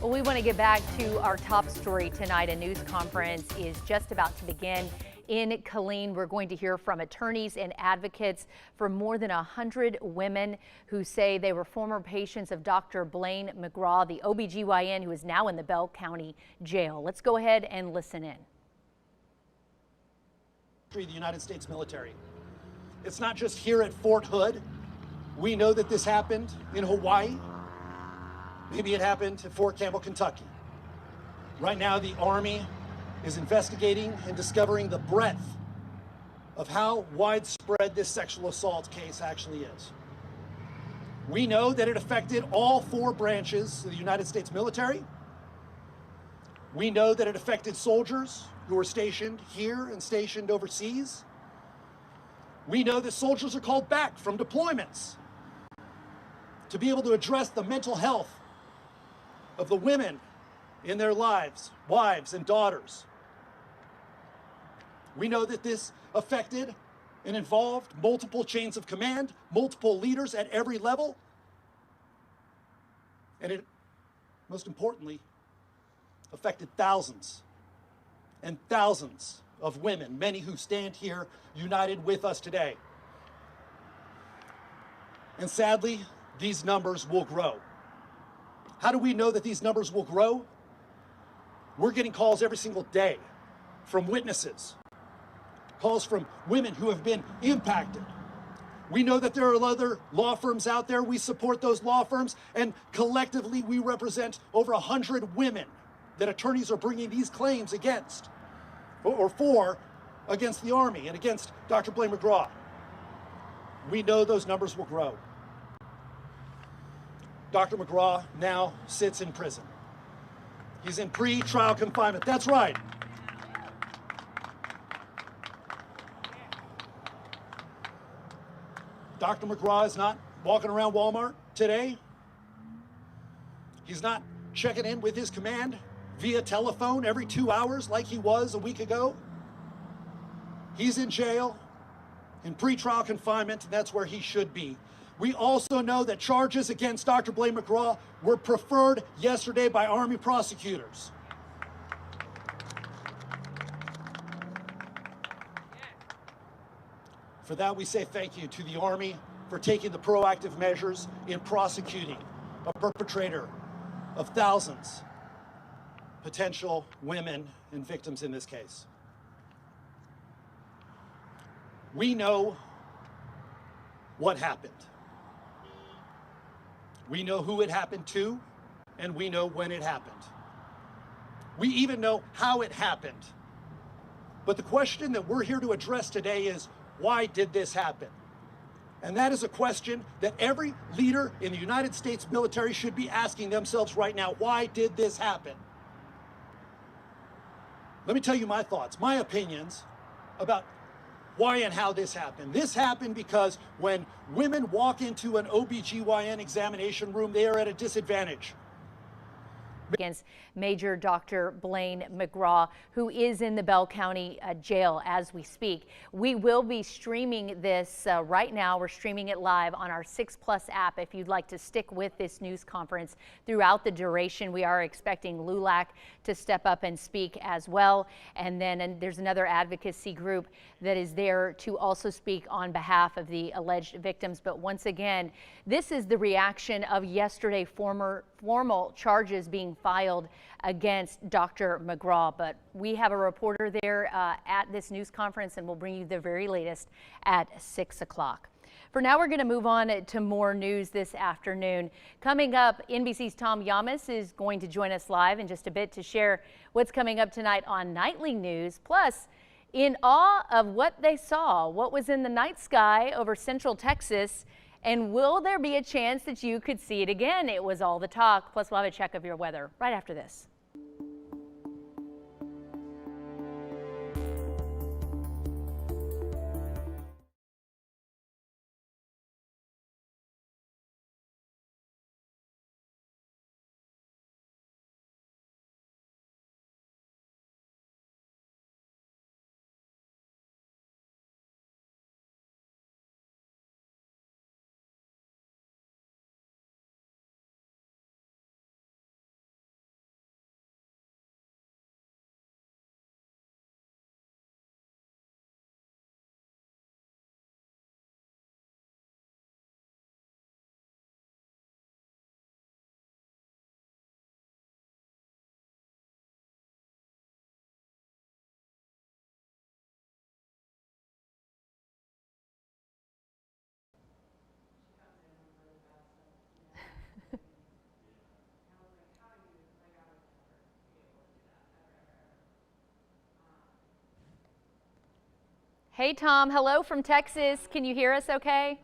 Well, we want to get back to our top story tonight. A news conference is just about to begin in Killeen. We're going to hear from attorneys and advocates for more than 100 women who say they were former patients of Dr. Blaine McGraw, the OBGYN who is now in the Bell County Jail. Let's go ahead and listen in. The United States military. It's not just here at Fort Hood. We know that this happened in Hawaii. Maybe it happened at Fort Campbell, Kentucky. Right now, the Army is investigating and discovering the breadth of how widespread this sexual assault case actually is. We know that it affected all 4 branches of the United States military. We know that it affected soldiers who were stationed here and stationed overseas. We know that soldiers are called back from deployments to be able to address the mental health of the women in their lives, wives and daughters. We know that this affected and involved multiple chains of command, multiple leaders at every level, and it, most importantly, affected thousands and thousands of women, many who stand here united with us today. And sadly, these numbers will grow. How do we know that these numbers will grow? We're getting calls every single day from witnesses, calls from women who have been impacted. We know that there are other law firms out there. We support those law firms, and collectively we represent over 100 women that attorneys are bringing these claims against, or for, against the Army and against Dr. Blaine McGraw. We know those numbers will grow. Dr. McGraw now sits in prison. He's in pre-trial confinement. That's right. Dr. McGraw is not walking around Walmart today. He's not checking in with his command via telephone every 2 hours like he was a week ago. He's in jail, in pretrial confinement, and that's where he should be. We also know that charges against Dr. Blaine McGraw were preferred yesterday by Army prosecutors. For that, we say thank you to the Army for taking the proactive measures in prosecuting a perpetrator of thousands potential women and victims in this case. We know what happened. We know who it happened to, and we know when it happened. We even know how it happened. But the question that we're here to address today is, why did this happen? And that is a question that every leader in the United States military should be asking themselves right now. Why did this happen? Let me tell you my thoughts, my opinions about why and how this happened. This happened because when women walk into an OBGYN examination room, they are at a disadvantage. Against Major Dr. Blaine McGraw, who is in the Bell County Jail as we speak. We will be streaming this right now. We're streaming it live on our 6+ app. If you'd like to stick with this news conference throughout the duration, we are expecting LULAC to step up and speak as well. And there's another advocacy group that is there to also speak on behalf of the alleged victims. But once again, this is the reaction of yesterday, formal charges being filed against Dr. McGraw. But we have a reporter there at this news conference, and we'll bring you the very latest at 6 o'clock. For now, we're going to move on to more news this afternoon. Coming up, NBC's Tom Yamas is going to join us live in just a bit to share what's coming up tonight on Nightly News. Plus, in awe of what they saw, what was in the night sky over central Texas, and will there be a chance that you could see it again? It was all the talk. Plus, we'll have a check of your weather right after this. Hey, Tom. Hello from Texas. Can you hear us okay?